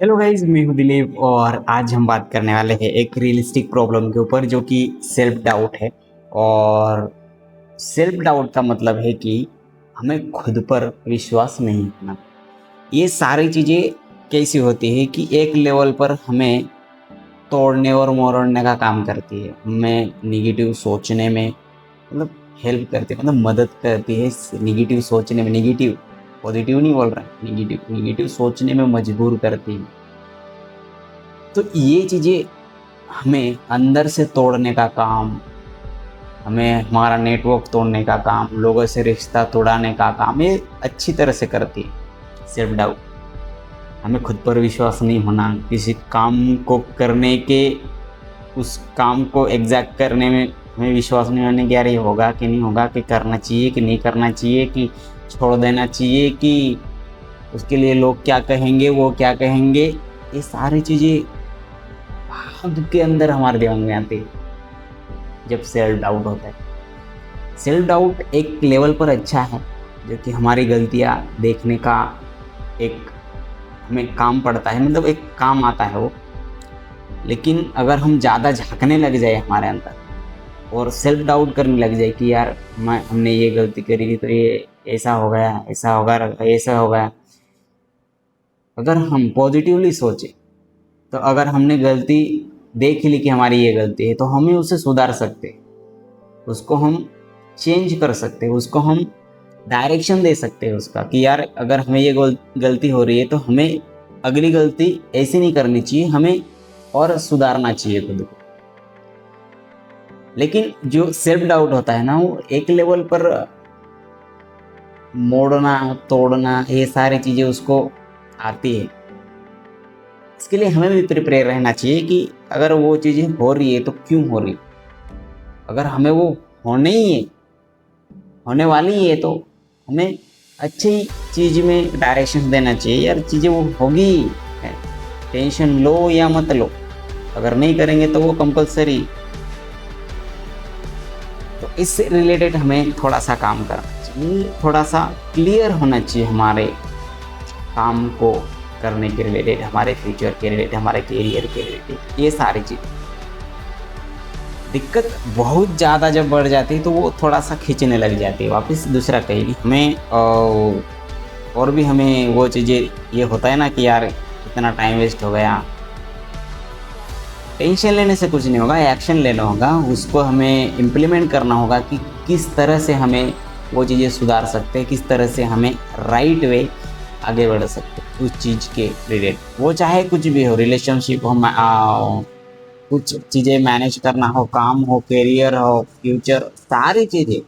Hello guys, मैं हूं दिलीप और आज हम बात करने वाले हैं एक रियलिस्टिक प्रॉब्लम के ऊपर जो कि सेल्फ डाउट है। और सेल्फ डाउट का मतलब है कि हमें खुद पर विश्वास नहीं होना। ये सारी चीज़ें कैसी होती है कि एक लेवल पर हमें तोड़ने और मोड़ने का काम करती है, हमें निगेटिव सोचने में मतलब हेल्प करती है, मतलब मदद करती है निगेटिव सोचने में। निगेटिव, पॉजिटिव नहीं बोल रहा है, निगेटिव निगेटिव सोचने में मजबूर करती है। तो ये चीज़ें हमें अंदर से तोड़ने का काम, हमें हमारा नेटवर्क तोड़ने का काम, लोगों से रिश्ता तोड़ाने का काम ये अच्छी तरह से करती है सेल्फ डाउट। हमें खुद पर विश्वास नहीं होना, किसी काम को करने के, उस काम को एग्जैक्ट करने में हमें विश्वास नहीं होने कि यार ये होगा कि नहीं होगा, कि करना चाहिए कि नहीं करना चाहिए, कि छोड़ देना चाहिए, कि उसके लिए लोग क्या कहेंगे, वो क्या कहेंगे। ये सारी चीज़ें भाग के अंदर हमारे दिमाग में आती है जब सेल्फ डाउट होता है। सेल्फ डाउट एक लेवल पर अच्छा है, जो कि हमारी गलतियाँ देखने का एक हमें काम पड़ता है, मतलब एक काम आता है वो। लेकिन अगर हम ज़्यादा झांकने लग जाए हमारे अंदर और सेल्फ डाउट करने लग जाए कि यार हमने ये गलती करी थी तो ये ऐसा हो गया, ऐसा होगा, ऐसा हो गया। अगर हम पॉजिटिवली सोचें तो अगर हमने गलती देख ली कि हमारी ये गलती है तो हमें उसे सुधार सकते हैं, उसको हम चेंज कर सकते हैं, उसको हम डायरेक्शन दे सकते हैं उसका कि यार अगर हमें ये गलती हो रही है तो हमें अगली गलती ऐसी नहीं करनी चाहिए, हमें और सुधारना चाहिए खुद को। लेकिन जो सेल्फ डाउट होता है ना, वो एक लेवल पर मोड़ना तोड़ना ये सारी चीज़ें उसको आती है। इसके लिए हमें भी प्रिपेयर रहना चाहिए कि अगर वो चीज़ें हो रही है तो क्यों हो रही है। अगर हमें वो होने ही है, होने वाली है, तो हमें अच्छी चीज़ में डायरेक्शन देना चाहिए। यार चीज़ें वो होगी ही है, टेंशन लो या मत लो, अगर नहीं करेंगे तो वो कंपलसरी। तो इससे रिलेटेड हमें थोड़ा सा काम करना चाहिए, थोड़ा सा क्लियर होना चाहिए हमारे काम को करने के रिलेटेड, हमारे फ्यूचर के रिलेटेड, हमारे करियर के रिलेटेड। ये सारी चीज़ दिक्कत बहुत ज़्यादा जब बढ़ जाती है तो वो थोड़ा सा खींचने लग जाती है वापस दूसरा कहीं। हमें और भी हमें वो चीज़ें, ये होता है ना कि यार इतना टाइम वेस्ट हो गया। टेंशन लेने से कुछ नहीं होगा, एक्शन लेना होगा, उसको हमें इम्प्लीमेंट करना होगा कि किस तरह से हमें वो चीज़ें सुधार सकते हैं, किस तरह से हमें राइट वे आगे बढ़ सकते हैं उस चीज़ के रिलेटेड। वो चाहे कुछ भी हो, रिलेशनशिप हो, कुछ चीज़ें मैनेज करना हो, काम हो, करियर हो, फ्यूचर, सारी चीज़ें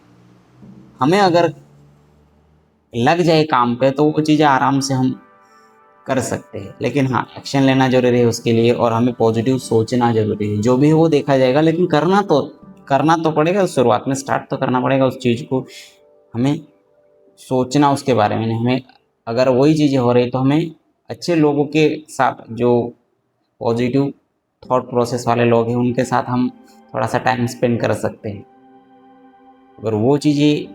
हमें अगर लग जाए काम पे तो वो चीज़ें आराम से हम कर सकते हैं। लेकिन हाँ, एक्शन लेना ज़रूरी है उसके लिए और हमें पॉजिटिव सोचना ज़रूरी है। जो भी है वो देखा जाएगा, लेकिन करना तो पड़ेगा। शुरुआत में स्टार्ट तो करना पड़ेगा उस चीज़ को, हमें सोचना उसके बारे में। हमें अगर वही चीज़ें हो रही तो हमें अच्छे लोगों के साथ, जो पॉजिटिव थॉट प्रोसेस वाले लोग हैं, उनके साथ हम थोड़ा सा टाइम स्पेंड कर सकते हैं। अगर वो चीज़ें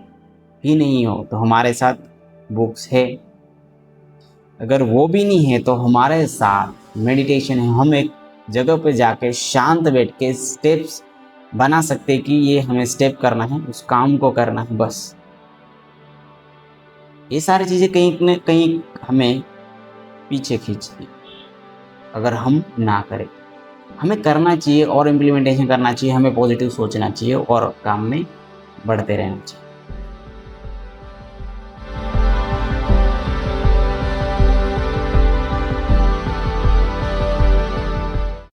भी नहीं हो तो हमारे साथ बुक्स है, अगर वो भी नहीं है तो हमारे साथ मेडिटेशन है। हम एक जगह पे जाके शांत बैठ के स्टेप्स बना सकते हैं कि ये हमें स्टेप करना है, उस काम को करना है बस। ये सारी चीज़ें कहीं न कहीं हमें पीछे खींचती, अगर हम ना करें। हमें करना चाहिए और इम्प्लीमेंटेशन करना चाहिए, हमें पॉजिटिव सोचना चाहिए और काम में बढ़ते रहना चाहिए।